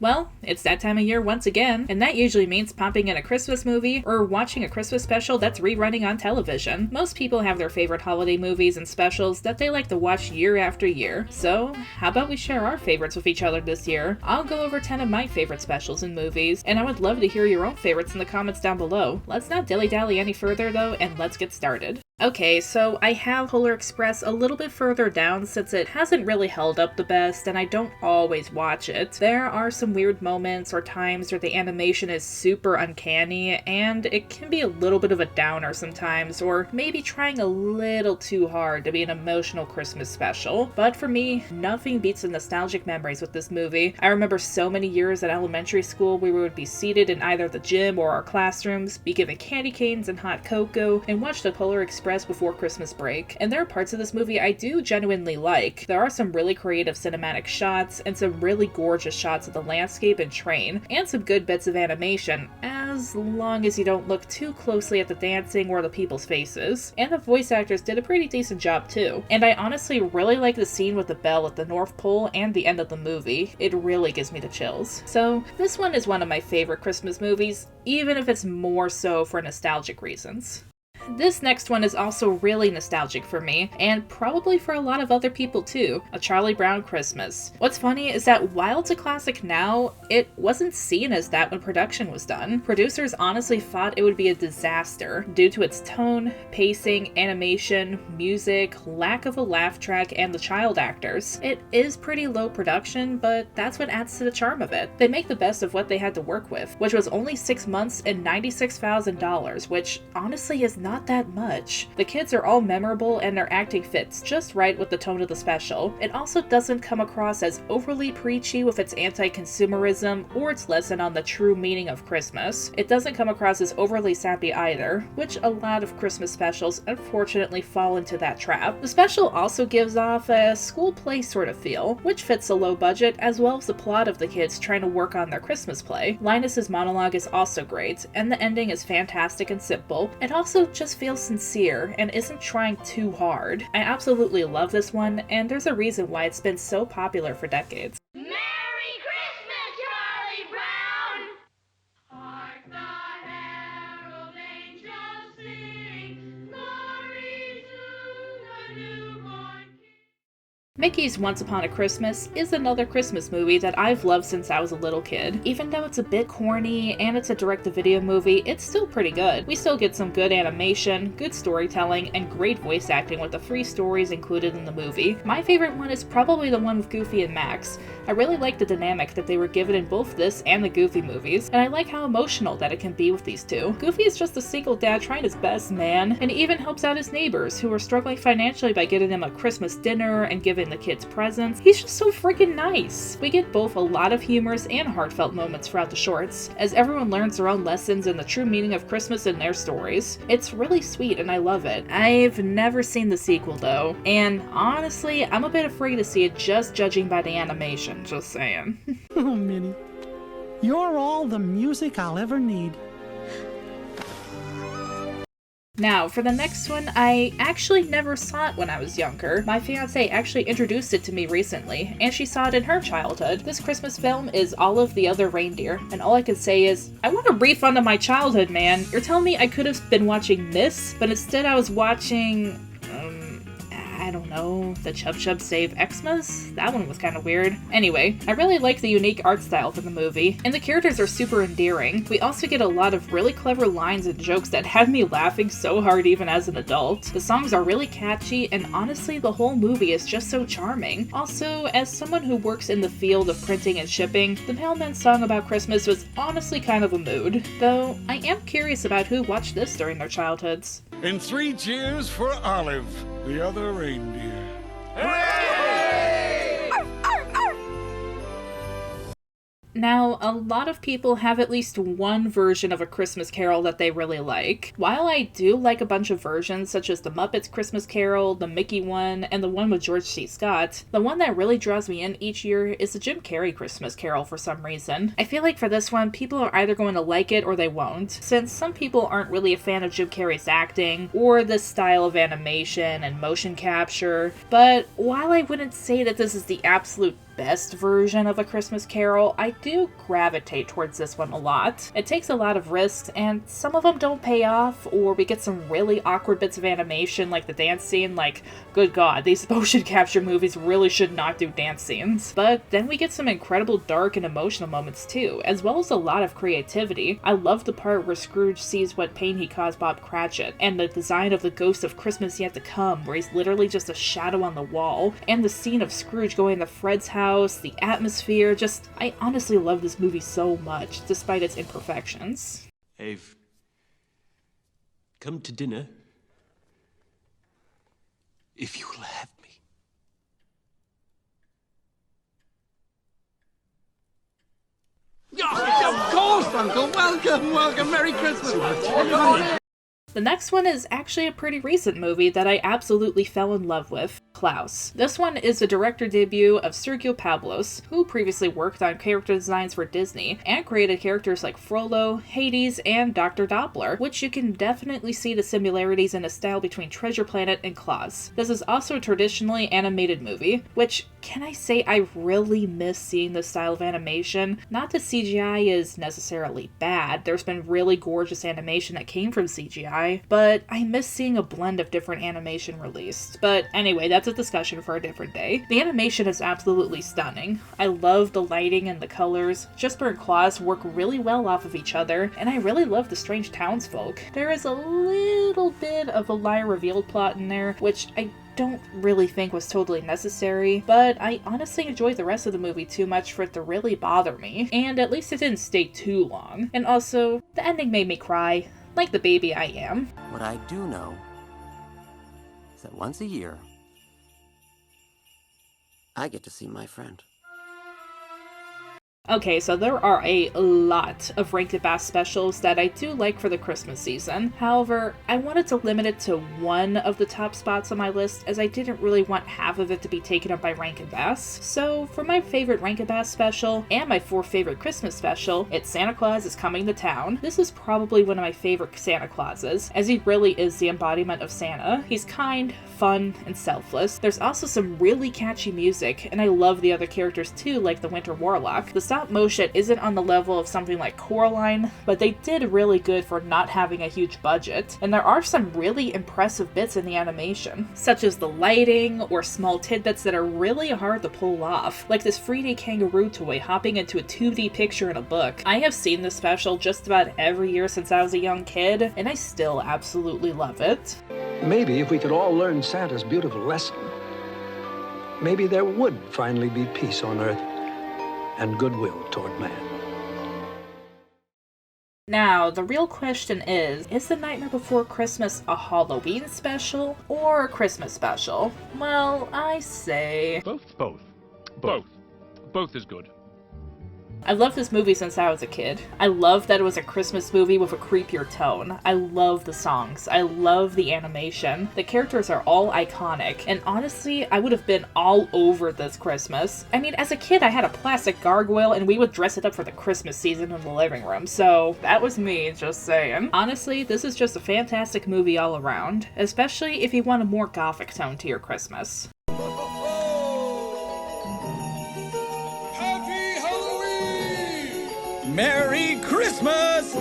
Well, it's that time of year once again, and that usually means popping in a Christmas movie or watching a Christmas special that's rerunning on television. Most people have their favorite holiday movies and specials that they like to watch year after year. So, how about we share our favorites with each other this year? I'll go over 10 of my favorite specials and movies, and I would love to hear your own favorites in the comments down below. Let's not dilly-dally any further though, and let's get started. Okay, so I have Polar Express a little bit further down since it hasn't really held up the best and I don't always watch it. There are some weird moments or times where the animation is super uncanny and it can be a little bit of a downer sometimes, or maybe trying a little too hard to be an emotional Christmas special. But for me, nothing beats the nostalgic memories with this movie. I remember so many years at elementary school where we would be seated in either the gym or our classrooms, be given candy canes and hot cocoa, and watch the Polar Express before Christmas break. And there are parts of this movie I do genuinely like. There are some really creative cinematic shots and some really gorgeous shots of the landscape and train, and some good bits of animation, as long as you don't look too closely at the dancing or the people's faces. And the voice actors did a pretty decent job too. And I honestly really like the scene with the bell at the North Pole and the end of the movie. It really gives me the chills. So this one is one of my favorite Christmas movies, even if it's more so for nostalgic reasons. This next one is also really nostalgic for me, and probably for a lot of other people too, A Charlie Brown Christmas. What's funny is that while it's a classic now, it wasn't seen as that when production was done. Producers honestly thought it would be a disaster due to its tone, pacing, animation, music, lack of a laugh track, and the child actors. It is pretty low production, but that's what adds to the charm of it. They make the best of what they had to work with, which was only 6 months and $96,000, which honestly is not that much. The kids are all memorable and their acting fits just right with the tone of the special. It also doesn't come across as overly preachy with its anti-consumerism or its lesson on the true meaning of Christmas. It doesn't come across as overly sappy either, which a lot of Christmas specials unfortunately fall into that trap. The special also gives off a school play sort of feel, which fits the low budget as well as the plot of the kids trying to work on their Christmas play. Linus's monologue is also great, and the ending is fantastic and simple. It also just feels sincere and isn't trying too hard. I absolutely love this one, and there's a reason why it's been so popular for decades. Merry Christmas, Charlie Brown! Hark the herald angels sing, glory to the newborn King. Mickey's Once Upon a Christmas is another Christmas movie that I've loved since I was a little kid. Even though it's a bit corny and it's a direct-to-video movie, it's still pretty good. We still get some good animation, good storytelling, and great voice acting with the 3 stories included in the movie. My favorite one is probably the one with Goofy and Max. I really like the dynamic that they were given in both this and the Goofy movies, and I like how emotional that it can be with these two. Goofy is just a single dad trying his best, man, and he even helps out his neighbors who are struggling financially by getting them a Christmas dinner and giving the kids presents. He's just so freaking nice. We get both a lot of humorous and heartfelt moments throughout the shorts, as everyone learns their own lessons and the true meaning of Christmas in their stories. It's really sweet and I love it. I've never seen the sequel though, and honestly, I'm a bit afraid to see it just judging by the animation, just saying. Oh, Minnie, you're all the music I'll ever need. Now, for the next one, I actually never saw it when I was younger. My fiance actually introduced it to me recently, and she saw it in her childhood. This Christmas film is All of the Other Reindeer, and all I can say is, I want a refund of my childhood, man. You're telling me I could have been watching this, but instead I was watching, I don't know, the Chub Chub Save Xmas? That one was kind of weird. Anyway, I really like the unique art style for the movie, and the characters are super endearing. We also get a lot of really clever lines and jokes that had me laughing so hard even as an adult. The songs are really catchy, and honestly, the whole movie is just so charming. Also, as someone who works in the field of printing and shipping, the Mailman's song about Christmas was honestly kind of a mood. Though, I am curious about who watched this during their childhoods. And 3 cheers for Olive, the other reindeer. Hooray! Now, a lot of people have at least one version of A Christmas Carol that they really like. While I do like a bunch of versions, such as the Muppets Christmas Carol, the Mickey one, and the one with George C. Scott, the one that really draws me in each year is the Jim Carrey Christmas Carol for some reason. I feel like for this one, people are either going to like it or they won't, since some people aren't really a fan of Jim Carrey's acting, or this style of animation and motion capture. But while I wouldn't say that this is the absolute best version of A Christmas Carol, I do gravitate towards this one a lot. It takes a lot of risks, and some of them don't pay off, or we get some really awkward bits of animation like the dance scene. Like, good god, these motion capture movies really should not do dance scenes. But then we get some incredible dark and emotional moments too, as well as a lot of creativity. I love the part where Scrooge sees what pain he caused Bob Cratchit, and the design of the Ghost of Christmas Yet to Come, where he's literally just a shadow on the wall, and the scene of Scrooge going to Fred's house, the atmosphere. I honestly love this movie so much, despite its imperfections. I've come to dinner, if you will have me. Of course, Uncle. Welcome. Merry Christmas. The next one is actually a pretty recent movie that I absolutely fell in love with, Claus. This one is the director debut of Sergio Pablos, who previously worked on character designs for Disney, and created characters like Frollo, Hades, and Dr. Doppler, which you can definitely see the similarities in the style between Treasure Planet and Claus. This is also a traditionally animated movie, which, can I say, I really miss seeing this style of animation. Not that CGI is necessarily bad, there's been really gorgeous animation that came from CGI, but I miss seeing a blend of different animation released. But anyway, that's a discussion for a different day. The animation is absolutely stunning. I love the lighting and the colors. Jesper and Claus work really well off of each other, and I really love the strange townsfolk. There is a little bit of a lie revealed plot in there, which I don't really think was totally necessary, but I honestly enjoyed the rest of the movie too much for it to really bother me, and at least it didn't stay too long. And also, the ending made me cry, like the baby I am. What I do know is that once a year, I get to see my friend. Okay, so there are a lot of Rankin Bass specials that I do like for the Christmas season. However, I wanted to limit it to one of the top spots on my list, as I didn't really want half of it to be taken up by Rankin Bass. So for my favorite Rankin Bass special, and my 4th favorite Christmas special, it's Santa Claus is Coming to Town. This is probably one of my favorite Santa Clauses, as he really is the embodiment of Santa. He's kind, fun, and selfless. There's also some really catchy music, and I love the other characters too, like the Winter Warlock. The stop motion isn't on the level of something like Coraline, but they did really good for not having a huge budget, and there are some really impressive bits in the animation, such as the lighting or small tidbits that are really hard to pull off, like this 3D kangaroo toy hopping into a 2D picture in a book. I have seen this special just about every year since I was a young kid, and I still absolutely love it. Maybe if we could all learn Santa's beautiful lesson, maybe there would finally be peace on Earth and goodwill toward man. Now, the real question is The Nightmare Before Christmas a Halloween special or a Christmas special? Well, I say... Both is good. I've loved this movie since I was a kid. I love that it was a Christmas movie with a creepier tone. I love the songs. I love the animation. The characters are all iconic, and honestly, I would have been all over this Christmas. I mean, as a kid, I had a plastic gargoyle, and we would dress it up for the Christmas season in the living room, so that was me, just saying. Honestly, this is just a fantastic movie all around, especially if you want a more gothic tone to your Christmas. Merry Christmas!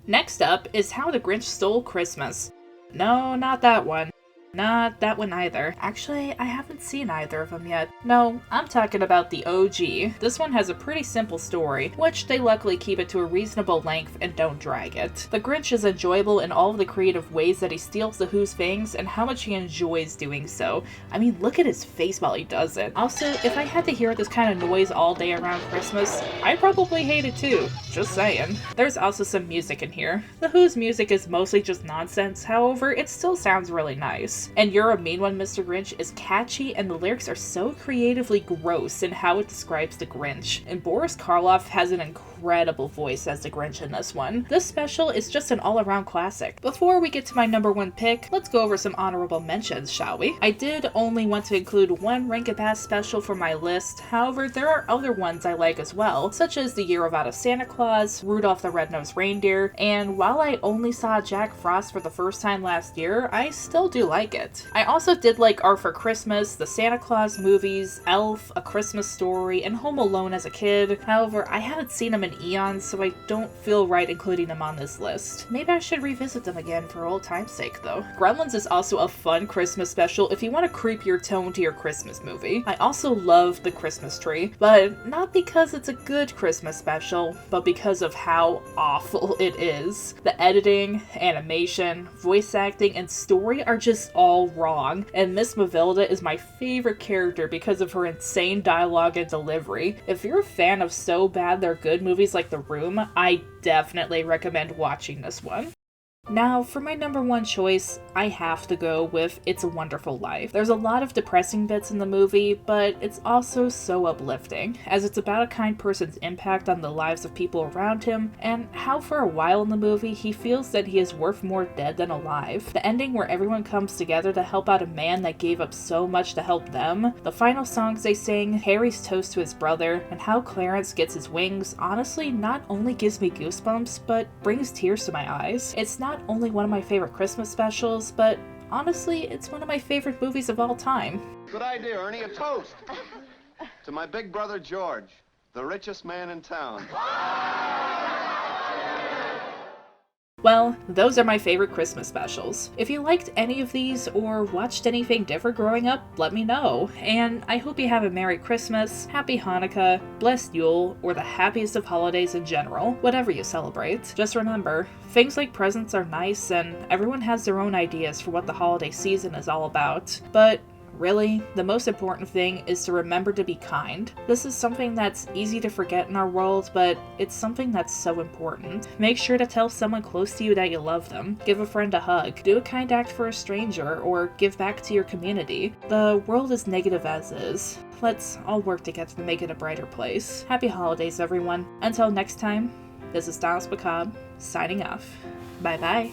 Next up is How the Grinch Stole Christmas. No, not that one. Not that one either. Actually, I haven't seen either of them yet. No, I'm talking about the OG. This one has a pretty simple story, which they luckily keep it to a reasonable length and don't drag it. The Grinch is enjoyable in all of the creative ways that he steals the Who's fangs and how much he enjoys doing so. I mean, look at his face while he does it. Also, if I had to hear this kind of noise all day around Christmas, I'd probably hate it too. Just saying. There's also some music in here. The Who's music is mostly just nonsense, however, it still sounds really nice. And You're a Mean One, Mr. Grinch is catchy, and the lyrics are so creatively gross in how it describes the Grinch. And Boris Karloff has an incredible voice as the Grinch in this one. This special is just an all-around classic. Before we get to my number 1 pick, let's go over some honorable mentions, shall we? I did only want to include one Rankin Bass special for my list, however, there are other ones I like as well, such as The Year Without a Santa Claus, Rudolph the Red-Nosed Reindeer, and while I only saw Jack Frost for the first time last year, I still do like like it. I also did like Art for Christmas, the Santa Claus movies, Elf, A Christmas Story, and Home Alone as a kid. However, I haven't seen them in eons, so I don't feel right including them on this list. Maybe I should revisit them again for old time's sake, though. Gremlins is also a fun Christmas special if you want to creep your tone to your Christmas movie. I also love The Christmas Tree, but not because it's a good Christmas special, but because of how awful it is. The editing, animation, voice acting, and story are just all wrong, and Miss Mavilda is my favorite character because of her insane dialogue and delivery. If you're a fan of so bad they're good movies like The Room, I definitely recommend watching this one. Now, for my number one choice, I have to go with It's a Wonderful Life. There's a lot of depressing bits in the movie, but it's also so uplifting, as it's about a kind person's impact on the lives of people around him, and how for a while in the movie he feels that he is worth more dead than alive. The ending where everyone comes together to help out a man that gave up so much to help them, the final songs they sing, Harry's toast to his brother, and how Clarence gets his wings honestly not only gives me goosebumps, but brings tears to my eyes. It's not only one of my favorite Christmas specials, but honestly, it's one of my favorite movies of all time. Good idea, Ernie. A toast. To my big brother, George, the richest man in town. Well, those are my favorite Christmas specials. If you liked any of these or watched anything different growing up, let me know. And I hope you have a Merry Christmas, Happy Hanukkah, Blessed Yule, or the happiest of holidays in general, whatever you celebrate. Just remember, things like presents are nice and everyone has their own ideas for what the holiday season is all about, but really, the most important thing is to remember to be kind. This is something that's easy to forget in our world, but it's something that's so important. Make sure to tell someone close to you that you love them. Give a friend a hug. Do a kind act for a stranger, or give back to your community. The world is negative as is. Let's all work together to make it a brighter place. Happy holidays, everyone. Until next time, this is Dallas Macabre, signing off. Bye-bye.